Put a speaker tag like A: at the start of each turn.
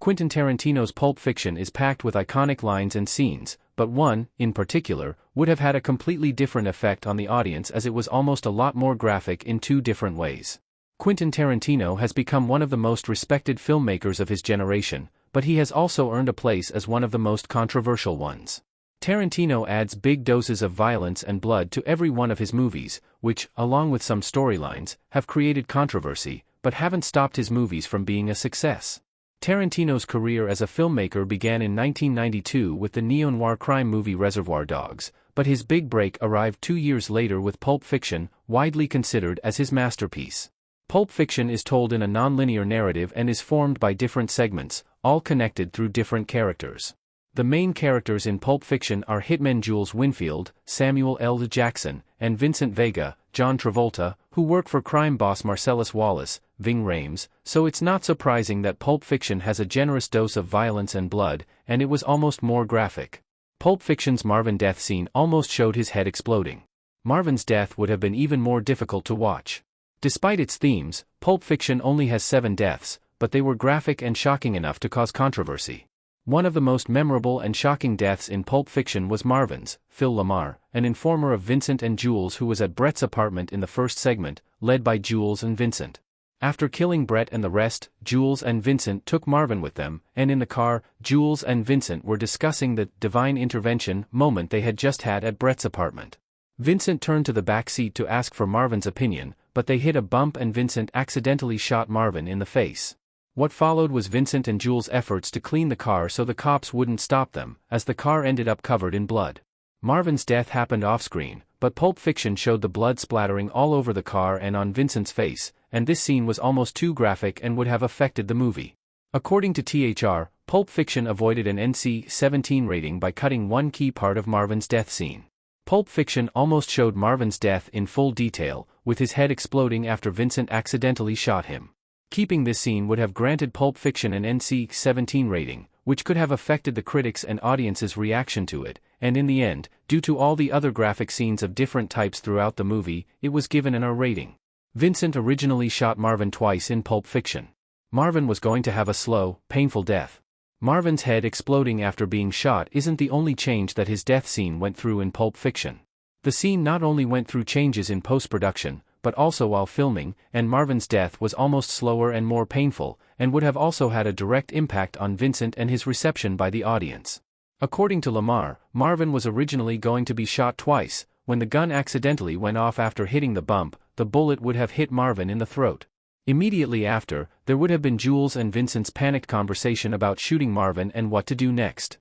A: Quentin Tarantino's Pulp Fiction is packed with iconic lines and scenes, but one, in particular, would have had a completely different effect on the audience as it was almost a lot more graphic in two different ways. Quentin Tarantino has become one of the most respected filmmakers of his generation, but he has also earned a place as one of the most controversial ones. Tarantino adds big doses of violence and blood to every one of his movies, which, along with some storylines, have created controversy, but haven't stopped his movies from being a success. Tarantino's career as a filmmaker began in 1992 with the neo-noir crime movie Reservoir Dogs, but his big break arrived 2 years later with Pulp Fiction, widely considered as his masterpiece. Pulp Fiction is told in a non-linear narrative and is formed by different segments, all connected through different characters. The main characters in Pulp Fiction are hitmen Jules Winfield, Samuel L. Jackson, and Vincent Vega, John Travolta, who work for crime boss Marcellus Wallace, Ving Rhames, so it's not surprising that Pulp Fiction has a generous dose of violence and blood, and it was almost more graphic. Pulp Fiction's Marvin death scene almost showed his head exploding. Marvin's death would have been even more difficult to watch. Despite its themes, Pulp Fiction only has 7 deaths, but they were graphic and shocking enough to cause controversy. One of the most memorable and shocking deaths in Pulp Fiction was Marvin's, Phil LaMarr, an informer of Vincent and Jules who was at Brett's apartment in the first segment, led by Jules and Vincent. After killing Brett and the rest, Jules and Vincent took Marvin with them, and in the car, Jules and Vincent were discussing the divine intervention moment they had just had at Brett's apartment. Vincent turned to the back seat to ask for Marvin's opinion, but they hit a bump and Vincent accidentally shot Marvin in the face. What followed was Vincent and Jules' efforts to clean the car so the cops wouldn't stop them, as the car ended up covered in blood. Marvin's death happened off-screen, but Pulp Fiction showed the blood splattering all over the car and on Vincent's face, and this scene was almost too graphic and would have affected the movie. According to THR, Pulp Fiction avoided an NC-17 rating by cutting one key part of Marvin's death scene. Pulp Fiction almost showed Marvin's death in full detail, with his head exploding after Vincent accidentally shot him. Keeping this scene would have granted Pulp Fiction an NC-17 rating, which could have affected the critics' and audience's reaction to it, and in the end, due to all the other graphic scenes of different types throughout the movie, it was given an R rating. Vincent originally shot Marvin twice in Pulp Fiction. Marvin was going to have a slow, painful death. Marvin's head exploding after being shot isn't the only change that his death scene went through in Pulp Fiction. The scene not only went through changes in post-production, but also while filming, and Marvin's death was almost slower and more painful, and would have also had a direct impact on Vincent and his reception by the audience. According to LaMarr, Marvin was originally going to be shot twice. When the gun accidentally went off after hitting the bump, the bullet would have hit Marvin in the throat. Immediately after, there would have been Jules and Vincent's panicked conversation about shooting Marvin and what to do next.